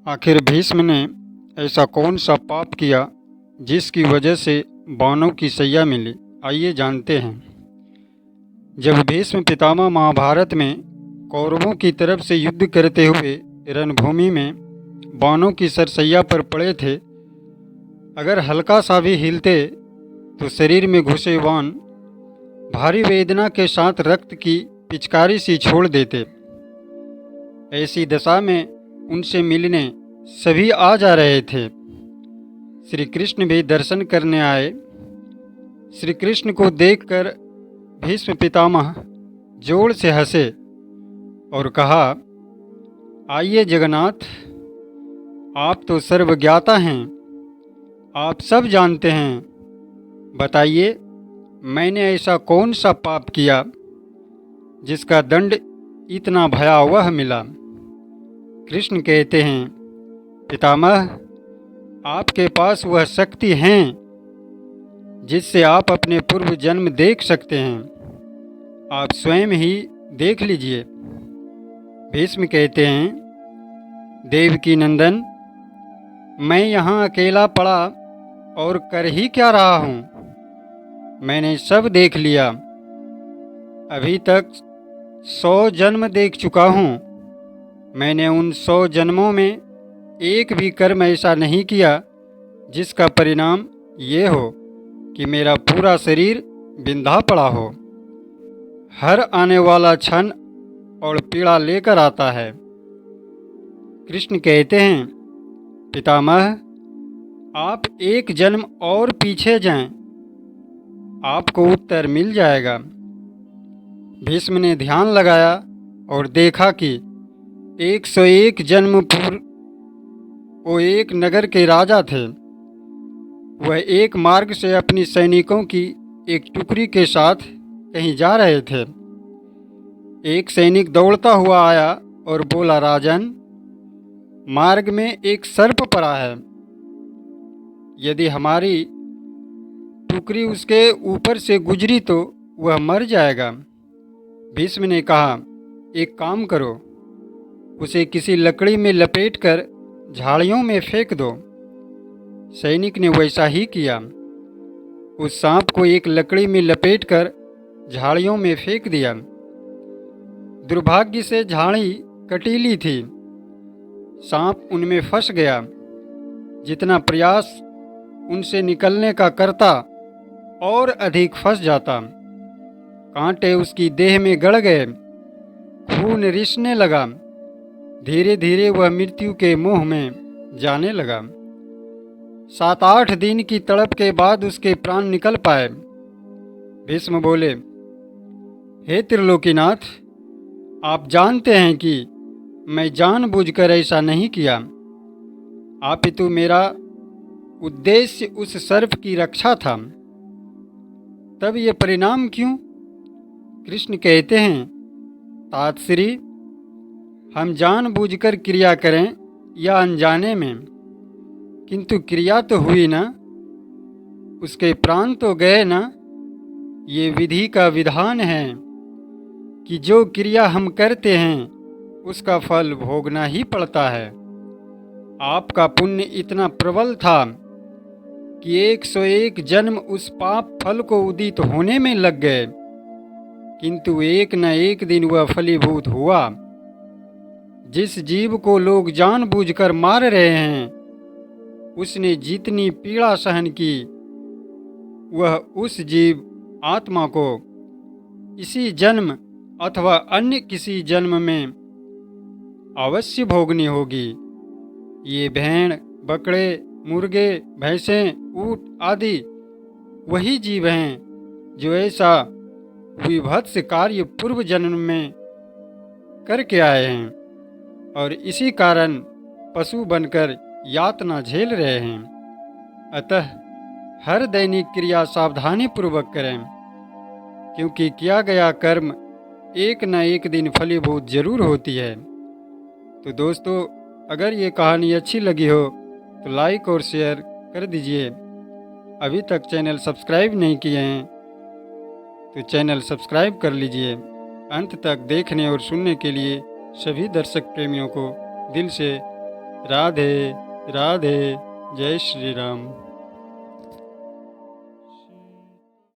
आखिर भीष्म ने ऐसा कौन सा पाप किया जिसकी वजह से बाणों की सैया मिली? आइए जानते हैं। जब भीष्म पितामह महाभारत में कौरवों की तरफ से युद्ध करते हुए रणभूमि में बाणों की सरसैया पर पड़े थे, अगर हल्का सा भी हिलते तो शरीर में घुसे बाण भारी वेदना के साथ रक्त की पिचकारी सी छोड़ देते। ऐसी दशा में उनसे मिलने सभी आ जा रहे थे। श्री कृष्ण भी दर्शन करने आए। श्री कृष्ण को देखकर भीष्म पितामह जोर से हंसे और कहा, आइए जगन्नाथ, आप तो सर्वज्ञाता हैं, आप सब जानते हैं। बताइए, मैंने ऐसा कौन सा पाप किया जिसका दंड इतना भयावह मिला? कृष्ण कहते हैं, पितामह, आपके पास वह शक्ति है जिससे आप अपने पूर्व जन्म देख सकते हैं। आप स्वयं ही देख लीजिए। भीष्म कहते हैं, देवकी नंदन, मैं यहाँ अकेला पड़ा और कर ही क्या रहा हूँ? मैंने सब देख लिया। अभी तक 100 जन्म देख चुका हूँ। मैंने उन 100 जन्मों में एक भी कर्म ऐसा नहीं किया जिसका परिणाम ये हो कि मेरा पूरा शरीर बिंधा पड़ा हो। हर आने वाला क्षण और पीड़ा लेकर आता है। कृष्ण कहते हैं, पितामह, आप एक जन्म और पीछे जाएं, आपको उत्तर मिल जाएगा। भीष्म ने ध्यान लगाया और देखा कि 101 जन्म पूर्व वो एक नगर के राजा थे। वह एक मार्ग से अपनी सैनिकों की एक टुकड़ी के साथ कहीं जा रहे थे। एक सैनिक दौड़ता हुआ आया और बोला, राजन, मार्ग में एक सर्प पड़ा है। यदि हमारी टुकड़ी उसके ऊपर से गुजरी तो वह मर जाएगा। भीष्म ने कहा, एक काम करो, उसे किसी लकड़ी में लपेटकर झाड़ियों में फेंक दो। सैनिक ने वैसा ही किया। उस सांप को एक लकड़ी में लपेटकर झाड़ियों में फेंक दिया। दुर्भाग्य से झाड़ी कटीली थी। सांप उनमें फंस गया। जितना प्रयास उनसे निकलने का करता और अधिक फंस जाता। कांटे उसकी देह में गड़ गए। खून रिसने लगा। धीरे धीरे वह मृत्यु के मुंह में जाने लगा। 7-8 दिन की तड़प के बाद उसके प्राण निकल पाए। भीष्म बोले, हे त्रिलोकीनाथ, आप जानते हैं कि मैं जानबूझकर ऐसा नहीं किया। अपितु मेरा उद्देश्य उस सर्प की रक्षा था। तब ये परिणाम क्यों? कृष्ण कहते हैं, तातश्री, हम जानबूझकर क्रिया करें या अनजाने में, किंतु क्रिया तो हुई ना, उसके प्राण तो गए ना। ये विधि का विधान है कि जो क्रिया हम करते हैं उसका फल भोगना ही पड़ता है। आपका पुण्य इतना प्रबल था कि 101 जन्म उस पाप फल को उदित होने में लग गए, किंतु एक न एक दिन वह फलीभूत हुआ। जिस जीव को लोग जानबूझकर मार रहे हैं, उसने जितनी पीड़ा सहन की, वह उस जीव आत्मा को इसी जन्म अथवा अन्य किसी जन्म में अवश्य भोगनी होगी। ये भेड़, बकरे, मुर्गे, भैंसें, ऊँट आदि वही जीव हैं जो ऐसा विभत्स कार्य पूर्व जन्म में करके आए हैं और इसी कारण पशु बनकर यातना झेल रहे हैं। अतः हर दैनिक क्रिया सावधानी पूर्वक करें, क्योंकि किया गया कर्म एक न एक दिन फलीभूत जरूर होती है। तो दोस्तों, अगर ये कहानी अच्छी लगी हो तो लाइक और शेयर कर दीजिए। अभी तक चैनल सब्सक्राइब नहीं किए हैं तो चैनल सब्सक्राइब कर लीजिए। अंत तक देखने और सुनने के लिए सभी दर्शक प्रेमियों को दिल से राधे राधे। जय श्री राम।